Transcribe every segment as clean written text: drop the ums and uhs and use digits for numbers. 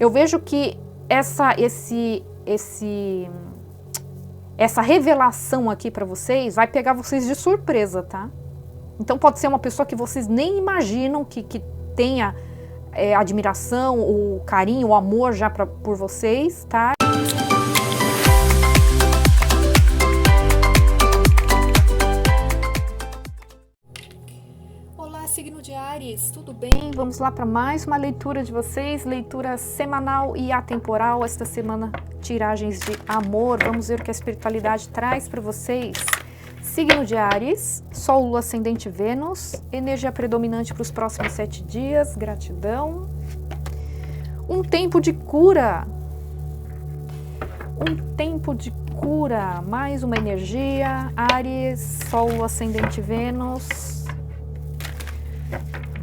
eu vejo que essa revelação aqui para vocês vai pegar vocês de surpresa, tá? Então pode ser uma pessoa que vocês nem imaginam que tenha admiração, o carinho, o amor já por vocês, tá? Olá, signo de Áries, tudo bem? Vamos lá para mais uma leitura de vocês, leitura semanal e atemporal. Esta semana, tiragens de amor. Vamos ver o que a espiritualidade traz para vocês. Signo de Áries, Sol, Lua, Ascendente, Vênus, energia predominante para os próximos 7 dias, gratidão. Um tempo de cura. Um tempo de cura, mais uma energia. Áries, Sol, Lua, Ascendente, Vênus.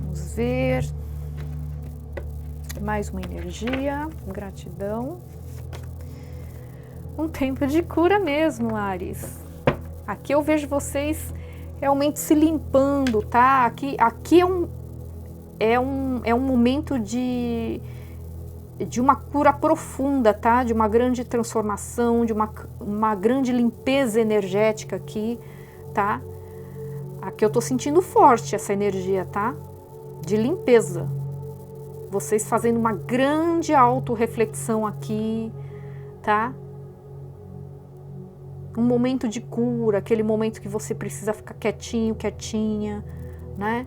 Vamos ver. Mais uma energia, gratidão. Um tempo de cura mesmo, Áries. Aqui eu vejo vocês realmente se limpando, tá? Aqui é um momento de uma cura profunda, tá? De uma grande transformação, de uma grande limpeza energética aqui, tá? Aqui eu tô sentindo forte essa energia, tá? De limpeza. Vocês fazendo uma grande autorreflexão aqui, tá? Um momento de cura, aquele momento que você precisa ficar quietinho, quietinha, né?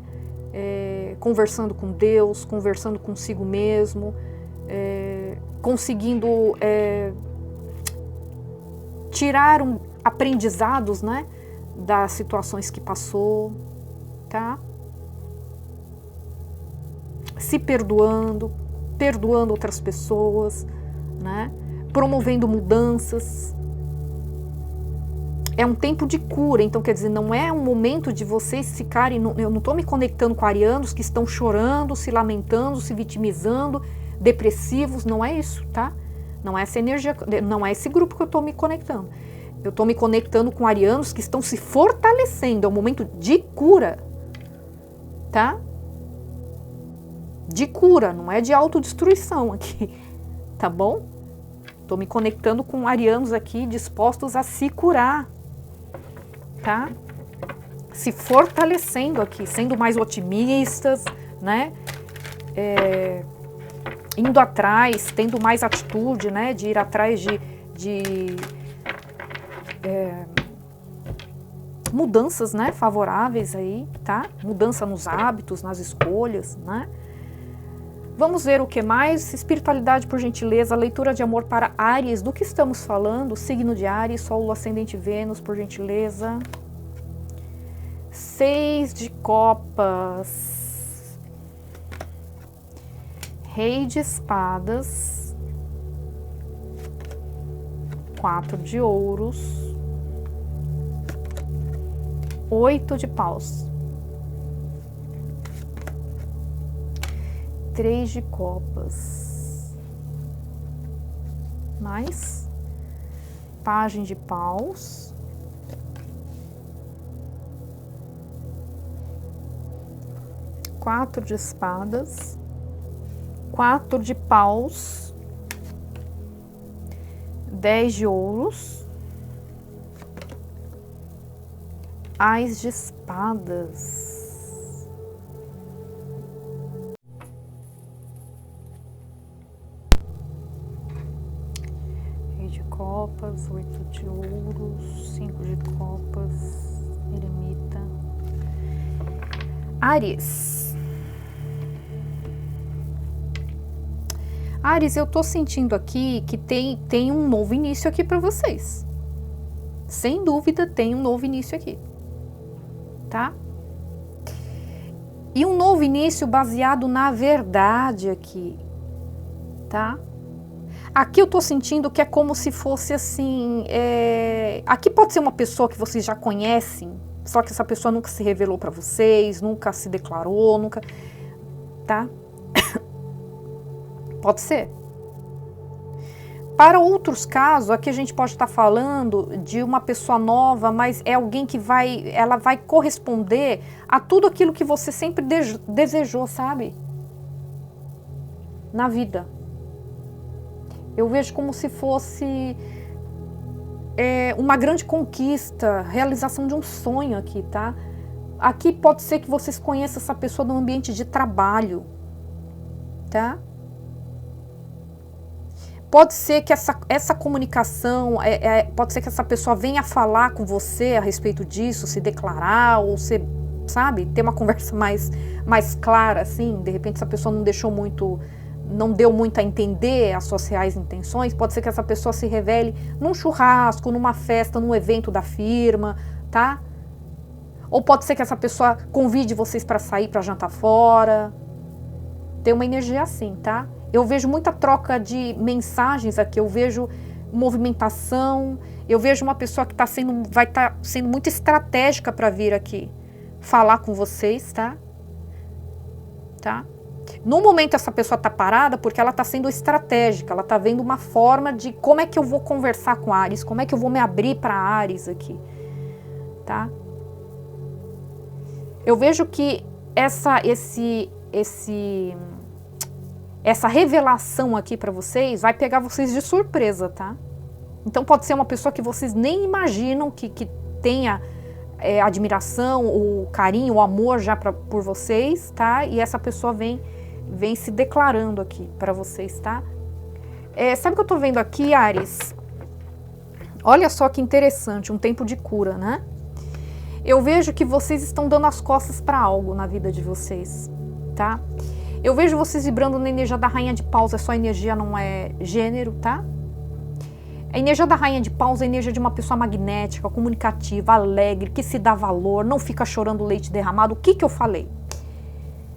Conversando com Deus, conversando consigo mesmo, conseguindo tirar aprendizados, né? Das situações que passou, tá? Se perdoando outras pessoas, né? Promovendo mudanças. É um tempo de cura, então quer dizer, não é um momento de vocês ficarem, eu não estou me conectando com arianos que estão chorando, se lamentando, se vitimizando, depressivos, não é isso, tá? Não é essa energia, não é esse grupo que eu estou me conectando. Eu estou me conectando com arianos que estão se fortalecendo, é um momento de cura, tá? De cura, não é de autodestruição aqui, tá bom? Estou me conectando com arianos aqui dispostos a se curar, tá? Se fortalecendo aqui, sendo mais otimistas, né? Indo atrás, tendo mais atitude, né? De ir atrás de mudanças, né? Favoráveis aí, tá? Mudança nos hábitos, nas escolhas, né? Vamos ver o que mais? Espiritualidade, por gentileza, leitura de amor para Áries. Do que estamos falando? Signo de Áries, Sol, Lua, Ascendente, Vênus, por gentileza. 6 de copas. Rei de espadas. 4 de ouros. 8 de paus. 3 de copas, mais Pagem de paus, 4 de espadas, 4 de paus, 10 de ouros, Ás de espadas. Copas, 8 de ouros, 5 de copas, eremita. Áries. Áries, eu tô sentindo aqui que tem um novo início aqui para vocês. Sem dúvida tem um novo início aqui, tá? E um novo início baseado na verdade aqui, tá? Aqui eu tô sentindo que é como se fosse assim, aqui pode ser uma pessoa que vocês já conhecem, só que essa pessoa nunca se revelou para vocês, nunca se declarou, nunca, tá? Pode ser. Para outros casos, aqui a gente pode estar falando de uma pessoa nova, mas é alguém que ela vai corresponder a tudo aquilo que você sempre desejou, sabe? Na vida. Eu vejo como se fosse uma grande conquista, realização de um sonho aqui, tá? Aqui pode ser que vocês conheçam essa pessoa no ambiente de trabalho, tá? Pode ser que essa comunicação, pode ser que essa pessoa venha falar com você a respeito disso, se declarar, ou você, sabe, ter uma conversa mais clara, assim. De repente essa pessoa não deu muito a entender as suas reais intenções. Pode ser que essa pessoa se revele num churrasco, numa festa, num evento da firma, tá? Ou pode ser que essa pessoa convide vocês para sair, para jantar fora. Tem uma energia assim, tá? Eu vejo muita troca de mensagens aqui, eu vejo movimentação, eu vejo uma pessoa que vai estar sendo muito estratégica para vir aqui falar com vocês, tá? Tá? No momento essa pessoa está parada porque ela está sendo estratégica, ela está vendo uma forma de como é que eu vou conversar com Áries, como é que eu vou me abrir para Áries aqui, tá? Eu vejo que essa revelação aqui para vocês vai pegar vocês de surpresa, tá? Então pode ser uma pessoa que vocês nem imaginam que tenha admiração, o carinho, o amor já por vocês, tá? E essa pessoa vem se declarando aqui para vocês, tá? Sabe o que eu tô vendo aqui, Áries? Olha só que interessante, um tempo de cura, né? Eu vejo que vocês estão dando as costas para algo na vida de vocês, tá? Eu vejo vocês vibrando na energia da Rainha de Paus, é só energia, não é gênero, tá? A energia da Rainha de Paus é a energia de uma pessoa magnética, comunicativa, alegre, que se dá valor, não fica chorando leite derramado. O que eu falei?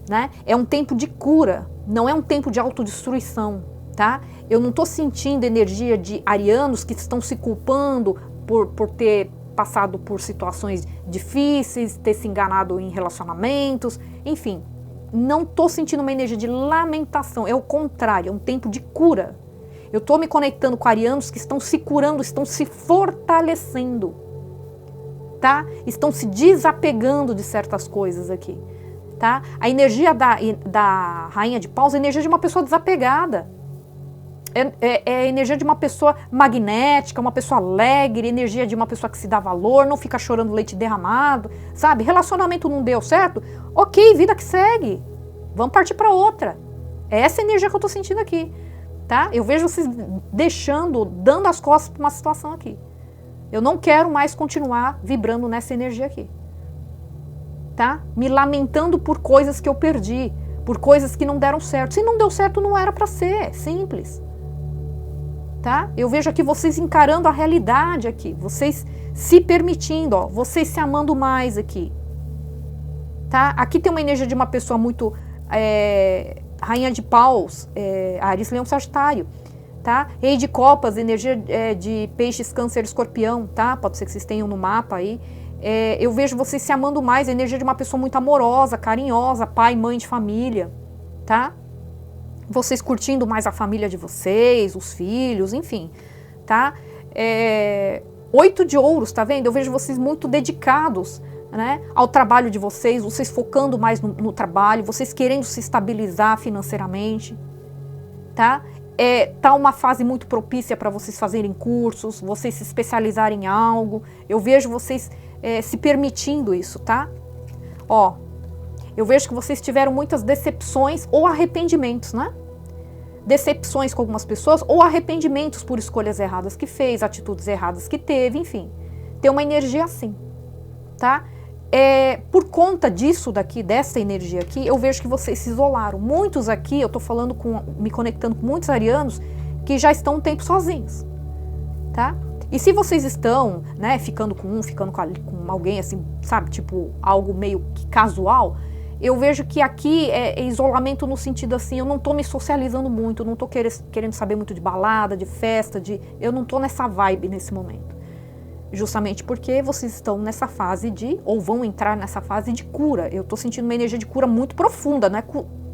Né? É um tempo de cura, não é um tempo de autodestruição, tá? Eu não estou sentindo energia de arianos que estão se culpando por ter passado por situações difíceis, ter se enganado em relacionamentos, enfim. Não estou sentindo uma energia de lamentação, é o contrário, é um tempo de cura. Eu estou me conectando com arianos que estão se curando, estão se fortalecendo, tá? Estão se desapegando de certas coisas aqui, tá? A energia da Rainha de Paus é a energia de uma pessoa desapegada. É a energia de uma pessoa magnética, uma pessoa alegre, energia de uma pessoa que se dá valor, não fica chorando leite derramado, sabe? Relacionamento não deu certo? Ok, vida que segue. Vamos partir para outra. É essa energia que eu tô sentindo aqui, tá? Eu vejo vocês dando as costas para uma situação aqui. Eu não quero mais continuar vibrando nessa energia aqui, tá? Me lamentando por coisas que eu perdi, por coisas que não deram certo. Se não deu certo, não era para ser, simples. Tá? Eu vejo aqui vocês encarando a realidade aqui, vocês se permitindo, ó, vocês se amando mais aqui. Tá? Aqui tem uma energia de uma pessoa muito Rainha de Paus, Áries, Leão, Sagitário. Tá? Rei de Copas, energia de Peixes, Câncer, Escorpião. Tá? Pode ser que vocês tenham no mapa aí. Eu vejo vocês se amando mais, a energia de uma pessoa muito amorosa, carinhosa, pai, mãe de família. Tá? Vocês curtindo mais a família de vocês, os filhos, enfim, tá? 8 de ouros, tá vendo? Eu vejo vocês muito dedicados, né, ao trabalho de vocês focando mais no trabalho, vocês querendo se estabilizar financeiramente, tá? Tá uma fase muito propícia para vocês fazerem cursos, vocês se especializarem em algo. Eu vejo vocês se permitindo isso, tá? Ó, eu vejo que vocês tiveram muitas decepções ou arrependimentos, né? Decepções com algumas pessoas ou arrependimentos por escolhas erradas que fez, atitudes erradas que teve, enfim. Tem uma energia assim, tá? Por conta disso daqui, dessa energia aqui, eu vejo que vocês se isolaram. Muitos aqui, eu tô falando me conectando com muitos arianos que já estão um tempo sozinhos, tá? E se vocês estão, né, ficando com alguém assim, sabe, tipo, algo meio que casual, eu vejo que aqui é isolamento no sentido assim, eu não tô me socializando muito, eu não tô querendo saber muito de balada, de festa, eu não tô nessa vibe nesse momento. Justamente porque vocês estão nessa fase ou vão entrar nessa fase de cura. Eu tô sentindo uma energia de cura muito profunda, não é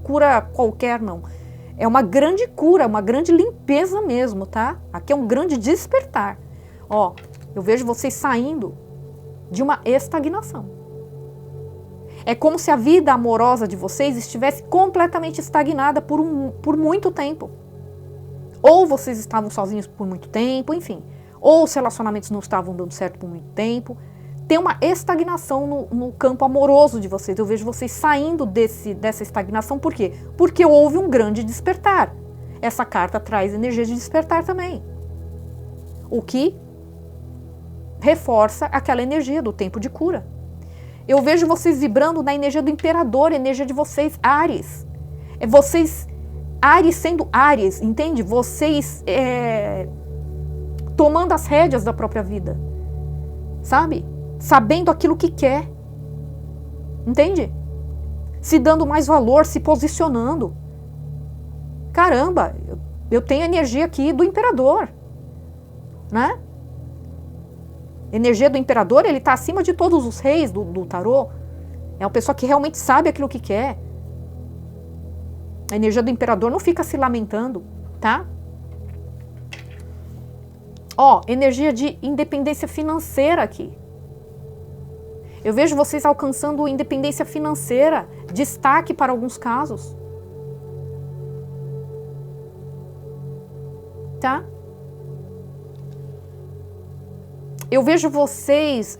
cura qualquer, não. É uma grande cura, uma grande limpeza mesmo, tá? Aqui é um grande despertar. Ó, eu vejo vocês saindo de uma estagnação. É como se a vida amorosa de vocês estivesse completamente estagnada por muito tempo. ou vocês estavam sozinhos por muito tempo, enfim, ou os relacionamentos não estavam dando certo por muito tempo. Tem uma estagnação no campo amoroso de vocês. Eu vejo vocês saindo dessa estagnação. Por quê? Porque houve um grande despertar. Essa carta traz energia de despertar também. O que reforça aquela energia do tempo de cura. Eu vejo vocês vibrando na energia do imperador, a energia de vocês, Áries. Vocês, Áries sendo Áries, entende? Vocês tomando as rédeas da própria vida. Sabe? Sabendo aquilo que quer, entende? Se dando mais valor, se posicionando. Caramba, eu tenho energia aqui do imperador, né? Energia do imperador, ele está acima de todos os reis do tarô. É uma pessoa que realmente sabe aquilo que quer. A energia do imperador não fica se lamentando, tá? Ó, energia de independência financeira aqui. Eu vejo vocês alcançando independência financeira, destaque para alguns casos. Tá? Eu vejo vocês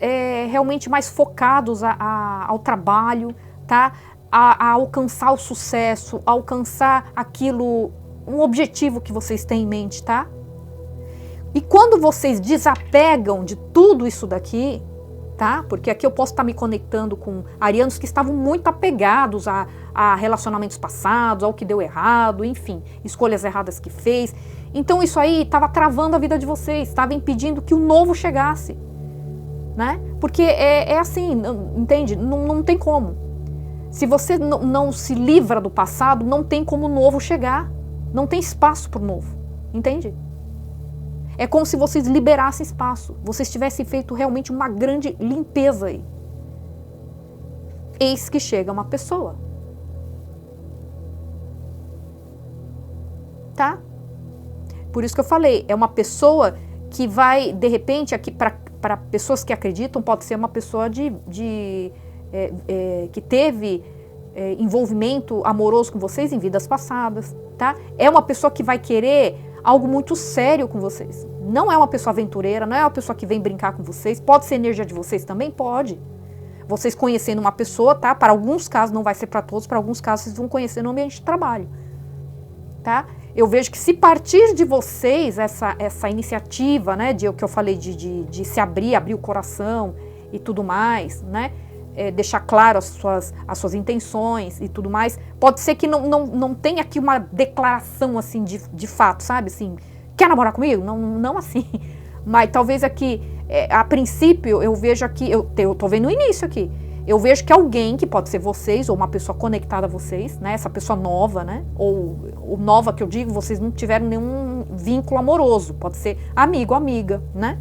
realmente mais focados ao trabalho, tá? A alcançar o sucesso, a alcançar aquilo, um objetivo que vocês têm em mente, tá? E quando vocês desapegam de tudo isso daqui, tá? Porque aqui eu posso estar me conectando com arianos que estavam muito apegados a relacionamentos passados, ao que deu errado, enfim, escolhas erradas que fez. Então isso aí estava travando a vida de vocês, estava impedindo que o novo chegasse, né? Porque é assim, entende? Não tem como. Se você não se livra do passado, não tem como o novo chegar. Não tem espaço para o novo, entende? É como se vocês liberassem espaço, vocês tivessem feito realmente uma grande limpeza aí. Eis que chega uma pessoa. Tá? Por isso que eu falei, é uma pessoa que vai, de repente, aqui para pessoas que acreditam, pode ser uma pessoa que teve envolvimento amoroso com vocês em vidas passadas, tá? É uma pessoa que vai querer algo muito sério com vocês. Não é uma pessoa aventureira, não é uma pessoa que vem brincar com vocês. Pode ser energia de vocês também? Pode. Vocês conhecendo uma pessoa, tá? Para alguns casos, não vai ser para todos, para alguns casos vocês vão conhecer no ambiente de trabalho, tá? Eu vejo que se partir de vocês essa iniciativa, né, de o que eu falei de se abrir o coração e tudo mais, né, deixar claro as suas intenções e tudo mais, pode ser que não tenha aqui uma declaração assim de fato, sabe, assim, quer namorar comigo? Não assim, mas talvez aqui, a princípio eu vejo aqui, eu tô vendo o início aqui, eu vejo que alguém, que pode ser vocês, ou uma pessoa conectada a vocês, né, essa pessoa nova, né, ou nova que eu digo, vocês não tiveram nenhum vínculo amoroso, pode ser amigo, amiga, né,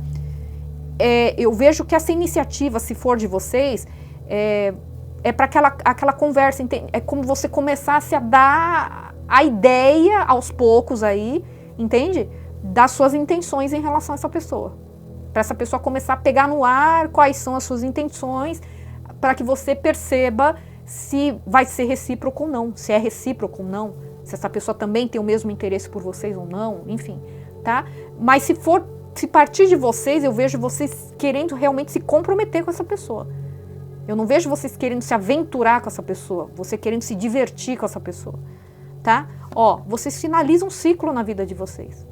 eu vejo que essa iniciativa, se for de vocês, é para aquela conversa, é como você começasse a dar a ideia aos poucos aí, entende? Das suas intenções em relação a essa pessoa. Para essa pessoa começar a pegar no ar quais são as suas intenções, para que você perceba se vai ser recíproco ou não, se é recíproco ou não, se essa pessoa também tem o mesmo interesse por vocês ou não, enfim, tá? Mas se partir de vocês, eu vejo vocês querendo realmente se comprometer com essa pessoa. Eu não vejo vocês querendo se aventurar com essa pessoa, você querendo se divertir com essa pessoa, tá? Ó, vocês finalizam um ciclo na vida de vocês.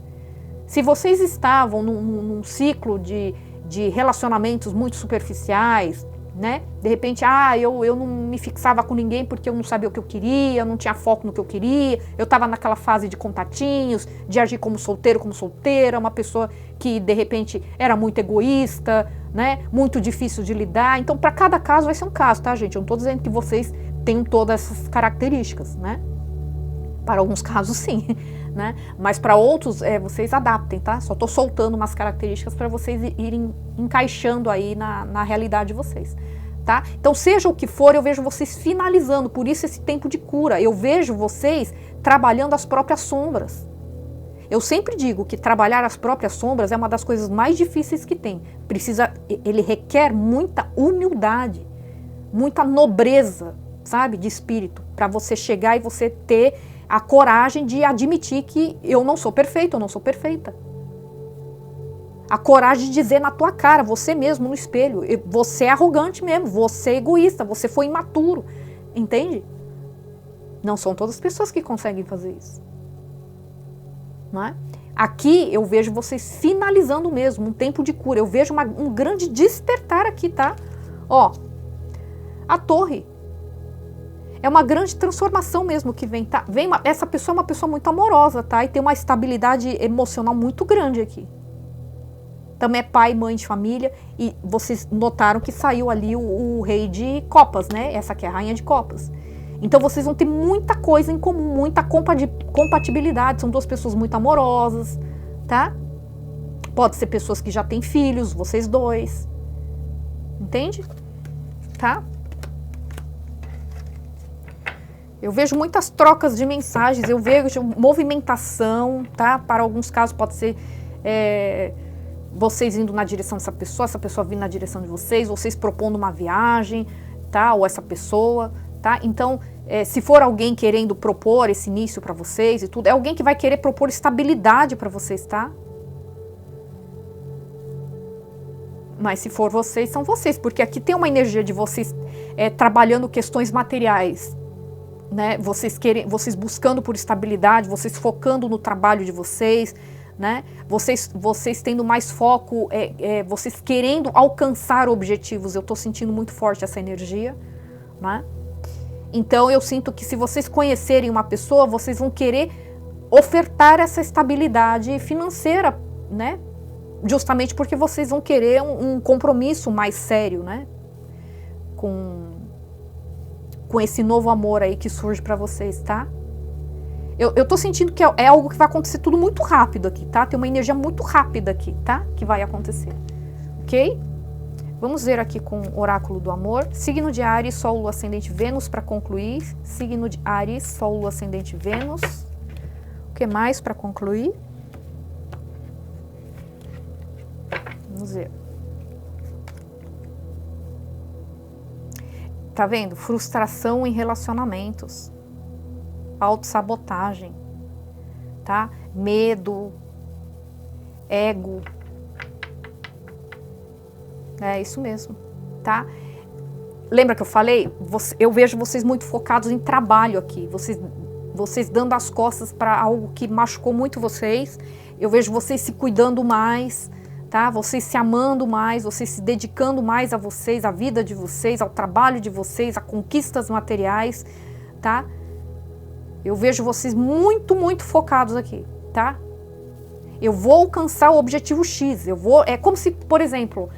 Se vocês estavam num ciclo de relacionamentos muito superficiais, né? De repente, eu não me fixava com ninguém porque eu não sabia o que eu queria, eu não tinha foco no que eu queria, eu estava naquela fase de contatinhos, de agir como solteiro, como solteira, uma pessoa que de repente era muito egoísta, né? Muito difícil de lidar. Então, para cada caso vai ser um caso, tá, gente? Eu não estou dizendo que vocês tenham todas essas características, né? Para alguns casos, sim, né? Mas para outros, vocês adaptem, tá? Só estou soltando umas características para vocês irem encaixando aí na realidade de vocês, tá? Então, seja o que for, eu vejo vocês finalizando, por isso esse tempo de cura. Eu vejo vocês trabalhando as próprias sombras. Eu sempre digo que trabalhar as próprias sombras é uma das coisas mais difíceis que tem. Ele requer muita humildade, muita nobreza, sabe, de espírito, para você chegar e você ter a coragem de admitir que eu não sou perfeito, eu não sou perfeita. A coragem de dizer na tua cara, você mesmo no espelho, você é arrogante mesmo, você é egoísta, você foi imaturo, entende? Não são todas as pessoas que conseguem fazer isso. Não é? Aqui eu vejo vocês finalizando mesmo, um tempo de cura, eu vejo um grande despertar aqui, tá? Ó, a torre. É uma grande transformação mesmo que vem, tá? Essa pessoa é uma pessoa muito amorosa, tá? E tem uma estabilidade emocional muito grande aqui. Também é pai, mãe de família. E vocês notaram que saiu ali o rei de copas, né? Essa aqui é a rainha de copas. Então vocês vão ter muita coisa em comum, muita compatibilidade. São duas pessoas muito amorosas, tá? Pode ser pessoas que já têm filhos, vocês dois. Entende? Tá? Eu vejo muitas trocas de mensagens, eu vejo movimentação, tá? Para alguns casos pode ser vocês indo na direção dessa pessoa, essa pessoa vindo na direção de vocês propondo uma viagem, tá? Ou essa pessoa, tá? Então, se for alguém querendo propor esse início para vocês e tudo, é alguém que vai querer propor estabilidade para vocês, tá? Mas se for vocês, são vocês, porque aqui tem uma energia de vocês trabalhando questões materiais, né? Vocês buscando por estabilidade, vocês focando no trabalho de vocês, né? Vocês tendo mais foco, vocês querendo alcançar objetivos. Eu tô sentindo muito forte essa energia, né? Então eu sinto que se vocês conhecerem uma pessoa, vocês vão querer ofertar essa estabilidade financeira, né? Justamente porque vocês vão querer um compromisso mais sério, né? Com esse novo amor aí que surge pra vocês, tá? Eu tô sentindo que é algo que vai acontecer tudo muito rápido aqui, tá? Tem uma energia muito rápida aqui, tá? Que vai acontecer, ok? Vamos ver aqui com o oráculo do amor. Signo de Áries, Sol, Lua, Ascendente, Vênus para concluir. Signo de Áries, Sol, Lua, Ascendente, Vênus. O que mais para concluir? Vamos ver. Tá vendo? Frustração em relacionamentos. Autossabotagem. Tá? Medo. Ego. É isso mesmo, tá? Lembra que eu falei? Eu vejo vocês muito focados em trabalho aqui. Vocês dando as costas para algo que machucou muito vocês. Eu vejo vocês se cuidando mais, tá? Vocês se amando mais, vocês se dedicando mais a vocês, à vida de vocês, ao trabalho de vocês, a conquistas materiais, tá? Eu vejo vocês muito, muito focados aqui, tá? Eu vou alcançar o objetivo X. É como se, por exemplo,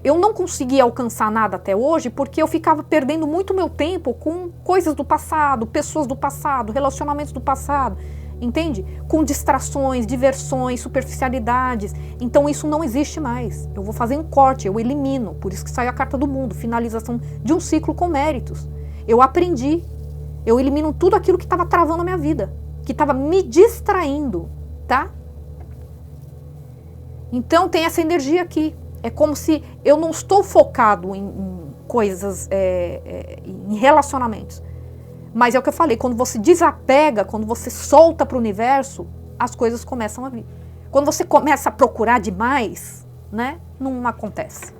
eu não conseguia alcançar nada até hoje porque eu ficava perdendo muito meu tempo com coisas do passado, pessoas do passado, relacionamentos do passado, entende? Com distrações, diversões, superficialidades. Então isso não existe mais. Eu vou fazer um corte, eu elimino. Por isso que saiu a carta do mundo, finalização de um ciclo com méritos. Eu aprendi, eu elimino tudo aquilo que estava travando a minha vida, que estava me distraindo, tá? Então tem essa energia aqui. É como se eu não estou focado em coisas, em relacionamentos. Mas é o que eu falei, quando você desapega, quando você solta para o universo, as coisas começam a vir. Quando você começa a procurar demais, né, não acontece.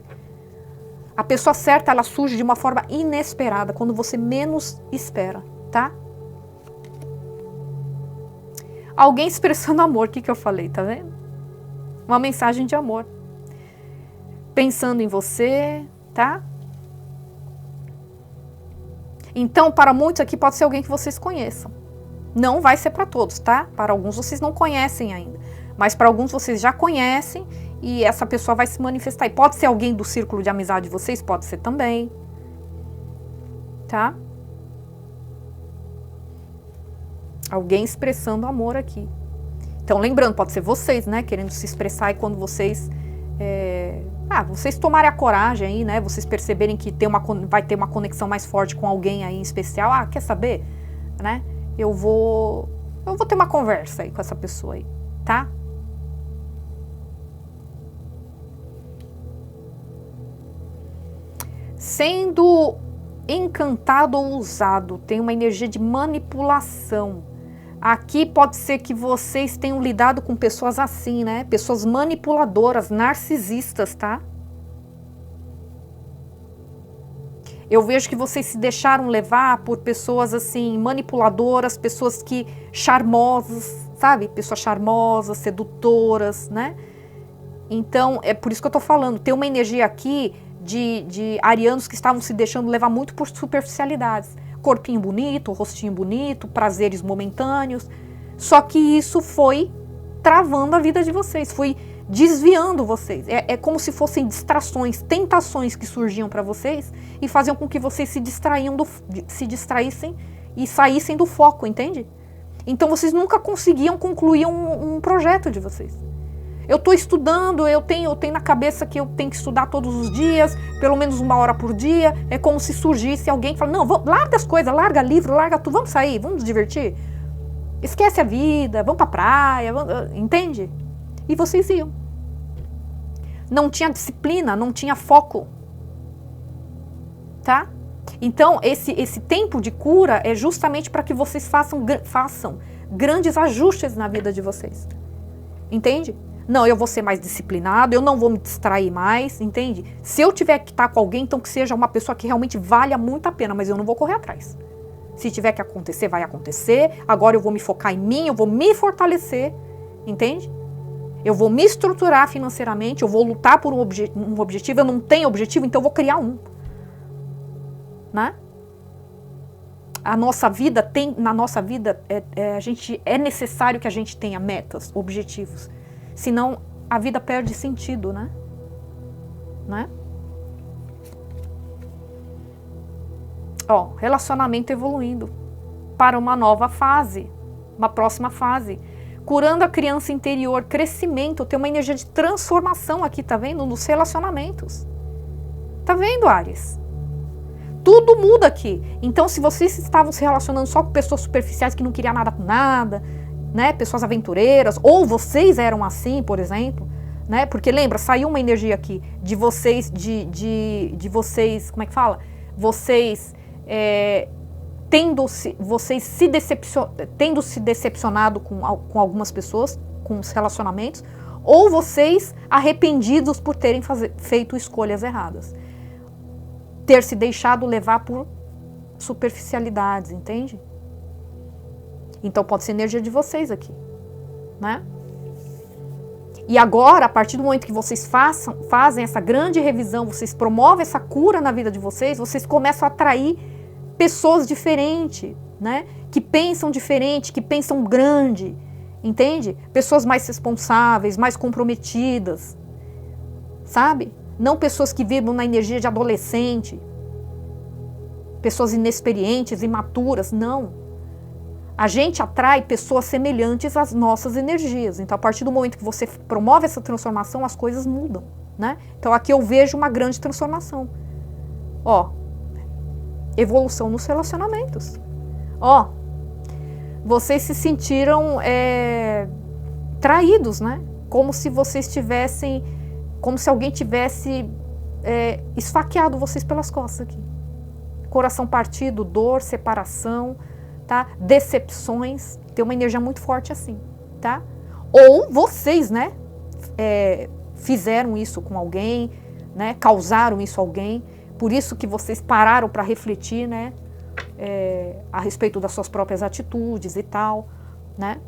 A pessoa certa, ela surge de uma forma inesperada, quando você menos espera, tá? Alguém expressando amor, o que eu falei, tá vendo? Uma mensagem de amor. Pensando em você, tá? Então, para muitos aqui pode ser alguém que vocês conheçam. Não vai ser para todos, tá? Para alguns vocês não conhecem ainda. Mas para alguns vocês já conhecem e essa pessoa vai se manifestar. E pode ser alguém do círculo de amizade de vocês, pode ser também. Tá? Alguém expressando amor aqui. Então, lembrando, pode ser vocês, né? Querendo se expressar e quando vocês... vocês tomarem a coragem aí, né? Vocês perceberem que vai ter uma conexão mais forte com alguém aí em especial. Ah, quer saber? Né? Eu vou ter uma conversa aí com essa pessoa aí, tá? Sendo encantado ou usado, tem uma energia de manipulação. Aqui pode ser que vocês tenham lidado com pessoas assim, né? Pessoas manipuladoras, narcisistas, tá? Eu vejo que vocês se deixaram levar por pessoas assim, manipuladoras, pessoas que charmosas, sabe? Pessoas charmosas, sedutoras, né? Então, é por isso que eu tô falando, tem uma energia aqui de arianos que estavam se deixando levar muito por superficialidades. Corpinho bonito, rostinho bonito, prazeres momentâneos. Só que isso foi travando a vida de vocês, foi desviando vocês. É como se fossem distrações, tentações que surgiam para vocês e faziam com que vocês se distraíssem e saíssem do foco, entende? Então vocês nunca conseguiam concluir um projeto de vocês. Eu estou estudando, eu tenho na cabeça que eu tenho que estudar todos os dias, pelo menos 1 hora por dia. É como se surgisse alguém que fala, não, larga as coisas, larga livro, larga tudo, vamos sair, vamos nos divertir. Esquece a vida, vamos pra praia, entende? E vocês iam. Não tinha disciplina, não tinha foco. Tá? Então, esse tempo de cura é justamente para que vocês façam grandes ajustes na vida de vocês. Entende? Não, eu vou ser mais disciplinado, eu não vou me distrair mais, entende? Se eu tiver que estar com alguém, então que seja uma pessoa que realmente valha muito a pena, mas eu não vou correr atrás. Se tiver que acontecer, vai acontecer. Agora eu vou me focar em mim, eu vou me fortalecer, entende? Eu vou me estruturar financeiramente, eu vou lutar por um objetivo, eu não tenho objetivo, então eu vou criar um. Né? Na nossa vida é necessário que a gente tenha metas, objetivos. Senão a vida perde sentido, né? Ó, relacionamento evoluindo para uma nova fase, uma próxima fase. Curando a criança interior, crescimento, tem uma energia de transformação aqui, tá vendo? Nos relacionamentos. Tá vendo, Áries? Tudo muda aqui. Então, se vocês estavam se relacionando só com pessoas superficiais que não queriam nada com nada, né? Pessoas aventureiras, ou vocês eram assim, por exemplo, né? Porque lembra, saiu uma energia aqui de vocês, de vocês, como é que fala? Vocês tendo se decepcionado com algumas pessoas, com os relacionamentos, ou vocês arrependidos por terem feito escolhas erradas. Ter se deixado levar por superficialidades, entende? Então pode ser energia de vocês aqui, né? E agora, a partir do momento que vocês fazem essa grande revisão, vocês promovem essa cura na vida de vocês, vocês começam a atrair pessoas diferentes, né? Que pensam diferente, que pensam grande, entende? Pessoas mais responsáveis, mais comprometidas, sabe? Não pessoas que vibram na energia de adolescente, pessoas inexperientes, imaturas, não. A gente atrai pessoas semelhantes às nossas energias. Então, a partir do momento que você promove essa transformação, as coisas mudam, né? Então, aqui eu vejo uma grande transformação. Ó, evolução nos relacionamentos. Ó, vocês se sentiram traídos, né? Como se vocês tivessem, como se alguém tivesse esfaqueado vocês pelas costas aqui. Coração partido, dor, separação, tá? Decepções, tem uma energia muito forte assim, tá? Ou vocês, né? Fizeram isso com alguém, né? Causaram isso a alguém, por isso que vocês pararam para refletir, né? A respeito das suas próprias atitudes e tal, né?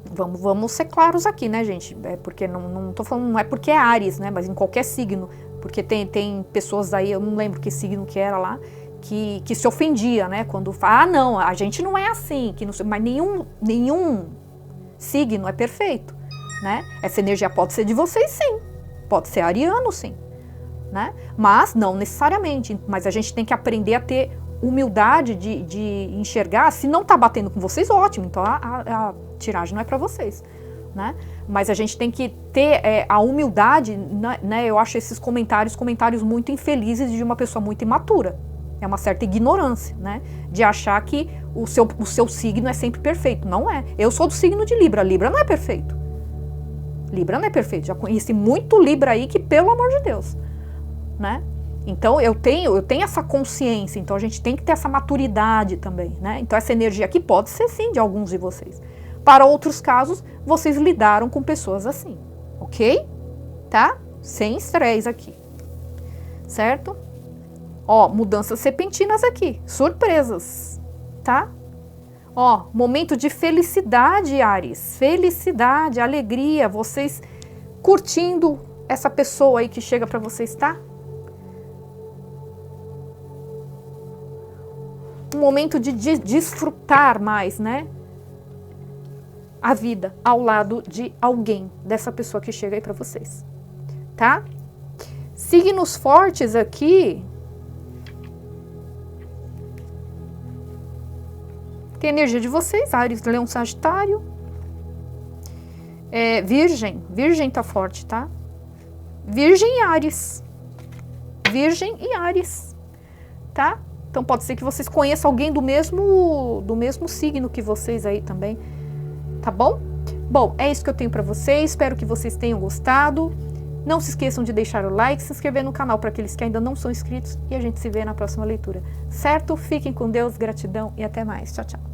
Vamos ser claros aqui, né, gente? Porque não tô falando, não é porque é Áries, né? Mas em qualquer signo, porque tem pessoas aí, eu não lembro que signo que era lá, que se ofendia, né? Quando fala, não, a gente não é assim, que não sei, mas nenhum signo é perfeito, né? Essa energia pode ser de vocês, sim, pode ser ariano, sim, né? Mas não necessariamente. Mas a gente tem que aprender a ter humildade de enxergar. Se não tá batendo com vocês, ótimo. Então a tiragem não é para vocês, né? Mas a gente tem que ter a humildade, né? Eu acho esses comentários muito infelizes de uma pessoa muito imatura. É uma certa ignorância, né? De achar que o seu signo é sempre perfeito. Não é. Eu sou do signo de Libra. Libra não é perfeito. Libra não é perfeito. Já conheci muito Libra aí que, pelo amor de Deus, né? Então eu tenho essa consciência, então a gente tem que ter essa maturidade também, né? Então essa energia aqui pode ser sim de alguns de vocês. Para outros casos, vocês lidaram com pessoas assim, ok? Tá? Sem estresse aqui, certo? Ó, mudanças repentinas aqui, surpresas, tá? Ó, momento de felicidade, Áries, felicidade, alegria, vocês curtindo essa pessoa aí que chega para vocês, tá? Um momento de desfrutar mais, né? A vida ao lado de alguém, dessa pessoa que chega aí para vocês, tá? Signos fortes aqui. Tem a energia de vocês, Áries, Leão, Sagitário. Virgem tá forte, tá? Virgem e Áries. Virgem e Áries, tá? Então pode ser que vocês conheçam alguém do mesmo signo que vocês aí também, tá bom? Bom, é isso que eu tenho para vocês, espero que vocês tenham gostado. Não se esqueçam de deixar o like, se inscrever no canal para aqueles que ainda não são inscritos e a gente se vê na próxima leitura, certo? Fiquem com Deus, gratidão e até mais. Tchau, tchau.